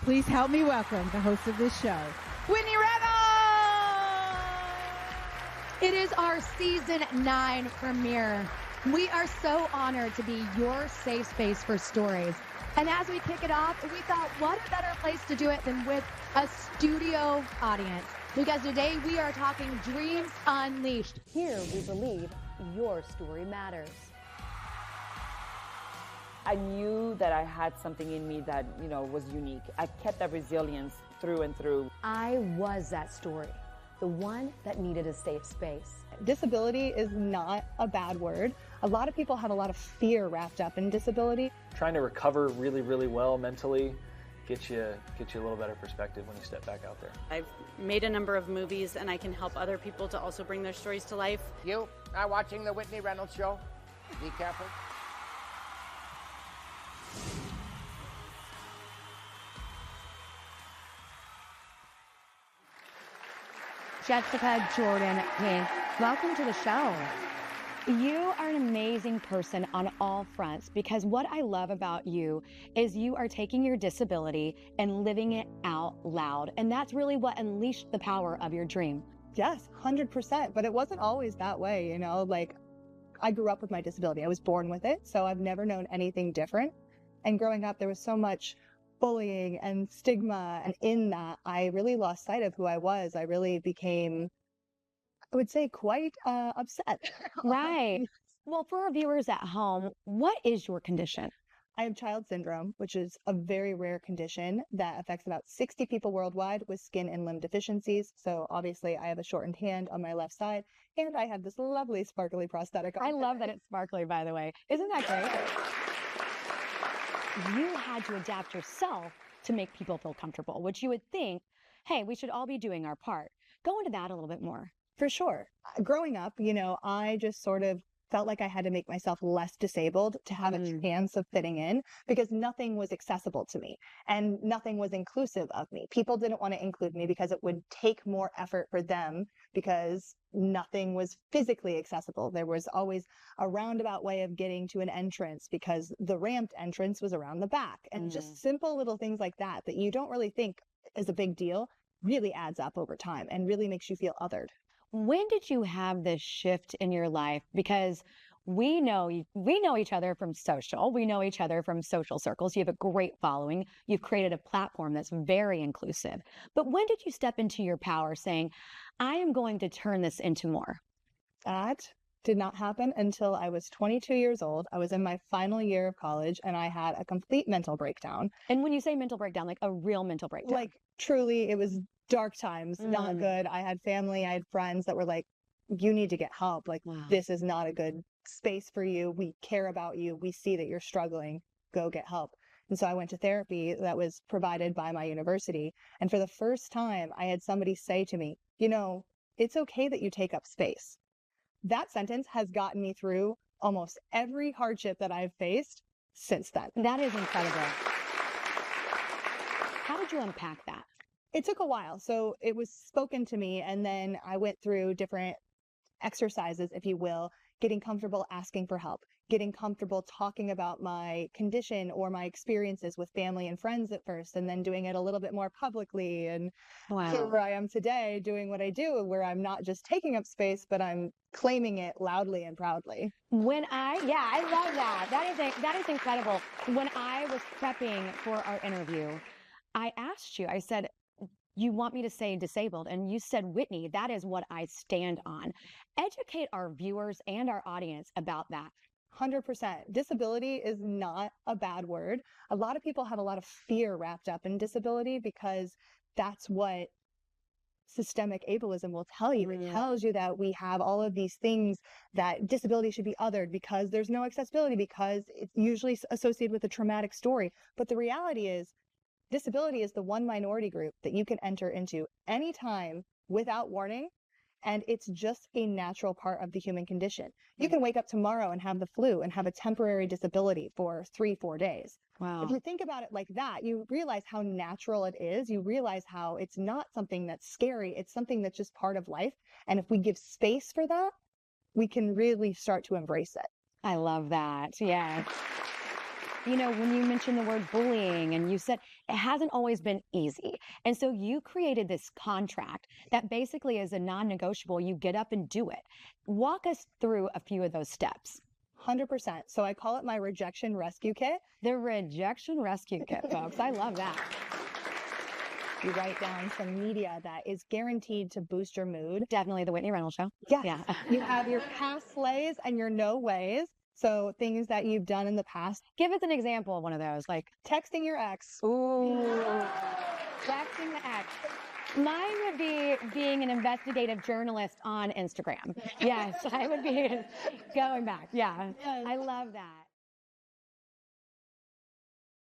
Please help me welcome the host of this show, Whitney Reynolds! It is our season 9 premiere. We are so honored to be your safe space for stories. And as we kick it off, we thought, what a better place to do it than with a studio audience? Because today we are talking Dreams Unleashed. Here we believe your story matters. I knew that I had something in me that, was unique. I kept that resilience through and through. I was that story, the one that needed a safe space. Disability is not a bad word. A lot of people have a lot of fear wrapped up in disability. Trying to recover really, really well mentally gets you a little better perspective when you step back out there. I've made a number of movies, and I can help other people to also bring their stories to life. You are watching the Whitney Reynolds Show. Be careful. Jessica Jordan King, welcome to the show. You are an amazing person on all fronts because what I love about you is you are taking your disability and living it out loud. And that's really what unleashed the power of your dream. Yes, 100%. But it wasn't always that way, like I grew up with my disability. I was born with it. So I've never known anything different. And growing up, there was so much bullying and stigma. And in that, I really lost sight of who I was. I really became, I would say, quite upset. Right. Well, for our viewers at home, what is your condition? I have Child syndrome, which is a very rare condition that affects about 60 people worldwide with skin and limb deficiencies. So obviously I have a shortened hand on my left side, and I have this lovely sparkly prosthetic on. I love that it's sparkly, by the way. Isn't that great? You had to adapt yourself to make people feel comfortable, which you would think, hey, we should all be doing our part. Go into that a little bit more. For sure. Growing up, I just sort of felt like I had to make myself less disabled to have a chance of fitting in because nothing was accessible to me and nothing was inclusive of me. People didn't want to include me because it would take more effort for them because nothing was physically accessible. There was always a roundabout way of getting to an entrance because the ramped entrance was around the back. And just simple little things like that you don't really think is a big deal really adds up over time and really makes you feel othered. When did you have this shift in your life? Because we know each other from social. We know each other from social circles. You have a great following. You've created a platform that's very inclusive. But when did you step into your power saying, I am going to turn this into more? That did not happen until I was 22 years old. I was in my final year of college and I had a complete mental breakdown. And when you say mental breakdown, like a real mental breakdown? Like truly, it was dark times, not good. I had family, I had friends that were like, you need to get help. Like, This is not a good space for you. We care about you. We see that you're struggling. Go get help. And so I went to therapy that was provided by my university. And for the first time, I had somebody say to me, it's okay that you take up space. That sentence has gotten me through almost every hardship that I've faced since then. That is incredible. How did you unpack that? It took a while. So it was spoken to me, and then I went through different exercises, if you will, getting comfortable asking for help, getting comfortable talking about my condition or my experiences with family and friends at first, and then doing it a little bit more publicly. And here I am today doing what I do, where I'm not just taking up space, but I'm claiming it loudly and proudly. I love that. That is incredible. When I was prepping for our interview, I asked you, I said, you want me to say disabled? And you said, Whitney, that is what I stand on. Educate our viewers and our audience about that. 100%. Disability is not a bad word. A lot of people have a lot of fear wrapped up in disability because that's what systemic ableism will tell you. It tells you that we have all of these things, that disability should be othered because there's no accessibility, because it's usually associated with a traumatic story. But the reality is, disability is the one minority group that you can enter into anytime without warning. And it's just a natural part of the human condition. You can wake up tomorrow and have the flu and have a temporary disability for 3-4 days. Wow. If you think about it like that, you realize how natural it is. You realize how it's not something that's scary. It's something that's just part of life. And if we give space for that, we can really start to embrace it. I love that. Yeah. When you mentioned the word bullying and you said it hasn't always been easy. And so you created this contract that basically is a non-negotiable. You get up and do it. Walk us through a few of those steps. 100%. So I call it my rejection rescue kit. The rejection rescue kit, folks. I love that. You write down some media that is guaranteed to boost your mood. Definitely the Whitney Reynolds Show. Yes. Yeah. You have your past slays and your no ways. So things that you've done in the past. Give us an example of one of those, like Texting your ex. ooh, texting the ex. Mine would be being an investigative journalist on Instagram. Yes, I would be going back. Yeah, I love that.